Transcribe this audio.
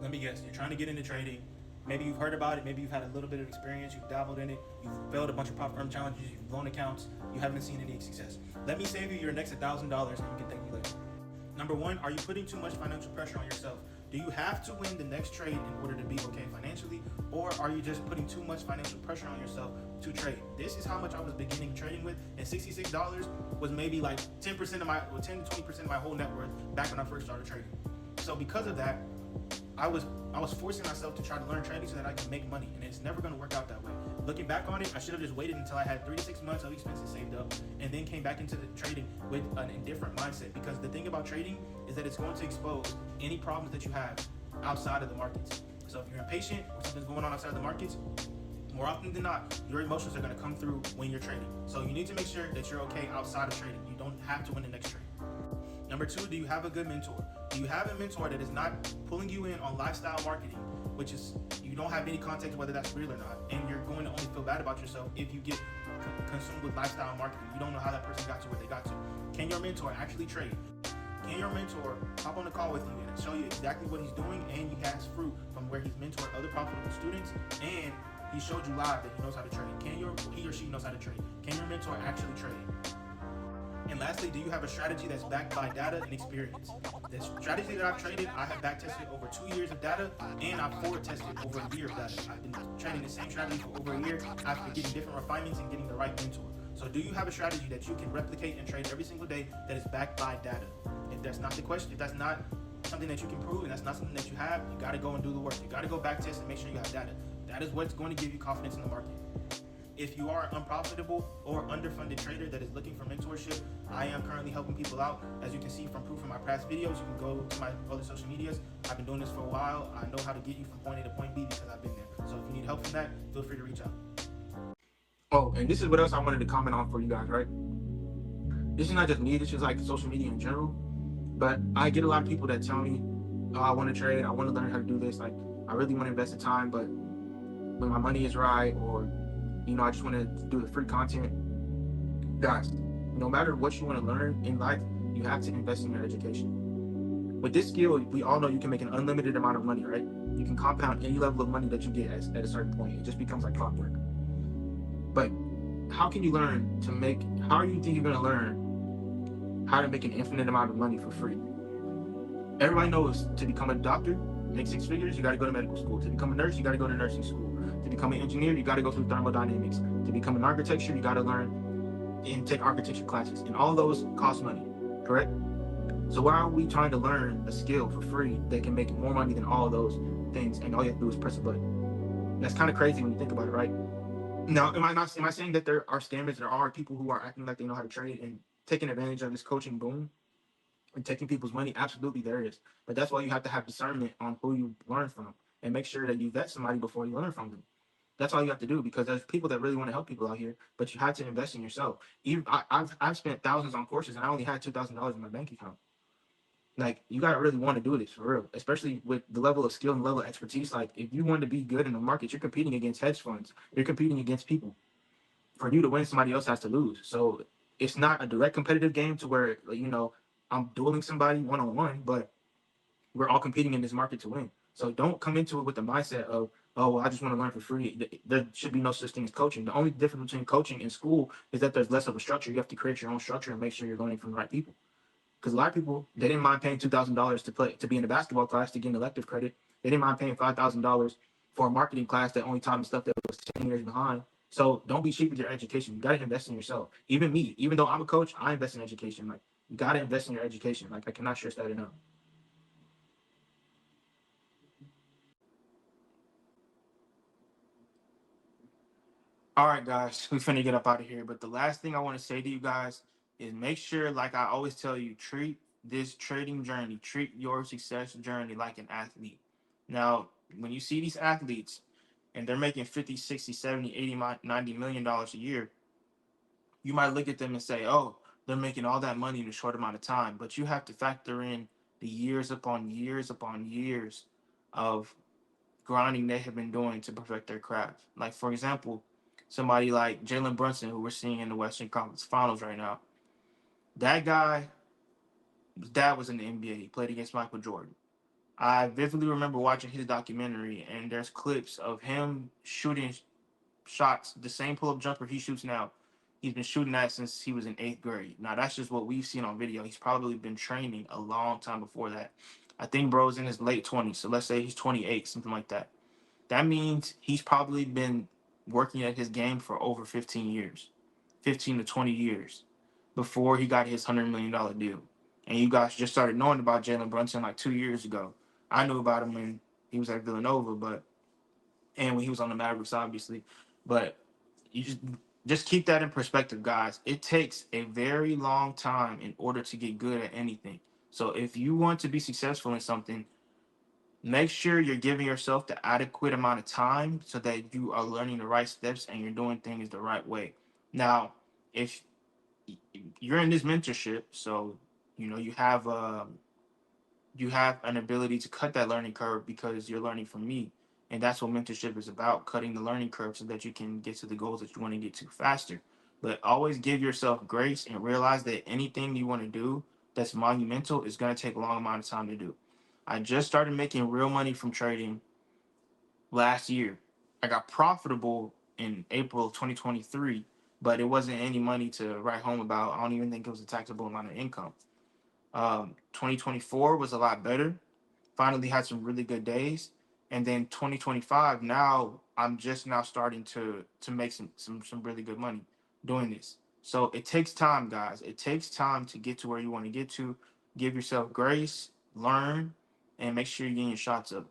Let me guess, you're trying to get into trading. Maybe you've heard about it, maybe you've had a little bit of experience, you've dabbled in it, you've failed a bunch of prop firm challenges, you've blown accounts, you haven't seen any success. Let me save you your next $1,000 and you can thank me later. Number one, are you putting too much financial pressure on yourself? Do you have to win the next trade in order to be okay financially, or are you just putting too much financial pressure on yourself to trade? This is how much I was beginning trading with, and $66 was maybe like 10% of my, or 10 to 20% of my whole net worth back when I first started trading. So because of that, I was forcing myself to try to learn trading so that I can make money, and it's never going to work out that way. Looking back on it, I should have just waited until I had 3 to 6 months of expenses saved up, and then came back into the trading with an indifferent mindset. Because the thing about trading is that it's going to expose any problems that you have outside of the markets. So if you're impatient or something's going on outside of the markets, more often than not, your emotions are going to come through when you're trading. So you need to make sure that you're okay outside of trading. You don't have to win the next trade. Number two, do you have a good mentor? Do you have a mentor that is not pulling you in on lifestyle marketing, which is you don't have any context whether that's real or not, and you're going to only feel bad about yourself if you get consumed with lifestyle marketing. You don't know how that person got to where they got to. Can your mentor actually trade? Can your mentor hop on a call with you and show you exactly what he's doing, and he has fruit from where he's mentored other profitable students, and he showed you live that he knows how to trade? He or she knows how to trade? Can your mentor actually trade? And lastly, do you have a strategy that's backed by data and experience? The strategy that I've traded, I have back tested over 2 years of data, and I've forward tested over a year of data. I've been trading the same strategy for over a year after getting different refinements and getting the right mentor. So do you have a strategy that you can replicate and trade every single day that is backed by data? If that's not the question, if that's not something that you can prove, and that's not something that you have, you got to go and do the work. You got to go back test and make sure you have data. That is what's going to give you confidence in the market. If you are an unprofitable or underfunded trader that is looking for mentorship, I am currently helping people out. As you can see from proof in my past videos, you can go to my other social medias. I've been doing this for a while. I know how to get you from point A to point B because I've been there. So if you need help from that, feel free to reach out. Oh, and this is what else I wanted to comment on for you guys, right? This is not just me, this is like social media in general. But I get a lot of people that tell me, oh, I want to trade, I want to learn how to do this. Like, I really want to invest the time, but when my money is right, or I just want to do the free content. Guys, no matter what you want to learn in life, you have to invest in your education. With this skill, we all know you can make an unlimited amount of money, right? You can compound any level of money that you get at a certain point. It just becomes like clockwork. But how can you learn to make, how do you think you're going to learn how to make an infinite amount of money for free? Everybody knows to become a doctor, make 6 figures, you got to go to medical school. To become a nurse, you got to go to nursing school. To become an engineer, you got to go through thermodynamics. To become an architecture, you got to learn and take architecture classes. And all those cost money, correct? So why are we trying to learn a skill for free that can make more money than all those things, and all you have to do is press a button? That's kind of crazy when you think about it, right? Now, am I saying that there are scammers, there are people who are acting like they know how to trade and taking advantage of this coaching boom and taking people's money? Absolutely, there is. But that's why you have to have discernment on who you learn from, and make sure that you vet somebody before you learn from them. That's all you have to do, because there's people that really want to help people out here, but you have to invest in yourself. Even I've spent thousands on courses, and I only had $2,000 in my bank account. Like, you gotta really want to do this for real, especially with the level of skill and level of expertise. Like, if you want to be good in the market, you're competing against hedge funds, you're competing against people. For you to win, somebody else has to lose. So it's not a direct competitive game to where I'm dueling somebody one on one, but we're all competing in this market to win. So don't come into it with the mindset of, oh, well, I just want to learn for free. There should be no such thing as coaching. The only difference between coaching and school is that there's less of a structure. You have to create your own structure and make sure you're learning from the right people. Because a lot of people, they didn't mind paying $2,000 to be in a basketball class to get an elective credit. They didn't mind paying $5,000 for a marketing class that only taught them stuff that was 10 years behind. So don't be cheap with your education. You got to invest in yourself. Even me, even though I'm a coach, I invest in education. Like, you got to invest in your education. Like, I cannot stress that enough. All right, guys, we finna get up out of here. But the last thing I want to say to you guys is make sure, like I always tell you, treat this trading journey, treat your success journey like an athlete. Now, when you see these athletes and they're making 50, 60, 70, 80, $90 million a year, you might look at them and say, oh, they're making all that money in a short amount of time. But you have to factor in the years upon years upon years of grinding they have been doing to perfect their craft. Like, for example, somebody like Jalen Brunson, who we're seeing in the Western Conference Finals right now. That guy, his dad was in the NBA. He played against Michael Jordan. I vividly remember watching his documentary, and there's clips of him shooting shots, the same pull up jumper he shoots now. He's been shooting that since he was in eighth grade. Now that's just what we've seen on video. He's probably been training a long time before that. I think bro's in his late 20s. So let's say he's 28, something like that. That means he's probably been working at his game for over 15 years, 15 to 20 years before he got his $100 million deal. And you guys just started knowing about Jalen Brunson like 2 years ago. I knew about him when he was at Villanova, but and when he was on the Mavericks, obviously. But you just keep that in perspective, guys. It takes a very long time in order to get good at anything. So if you want to be successful in something, make sure you're giving yourself the adequate amount of time so that you are learning the right steps and you're doing things the right way. Now, if you're in this mentorship, so you have an ability to cut that learning curve because you're learning from me. And that's what mentorship is about, cutting the learning curve so that you can get to the goals that you want to get to faster. But always give yourself grace and realize that anything you want to do that's monumental is going to take a long amount of time to do. I just started making real money from trading last year. I got profitable in April of 2023, but it wasn't any money to write home about. I don't even think it was a taxable amount of income. 2024 was a lot better. Finally had some really good days, and then 2025. Now I'm just now starting to make some really good money doing this. So it takes time, guys. It takes time to get to where you want to get to. Give yourself grace, learn, and make sure you're getting your shots up.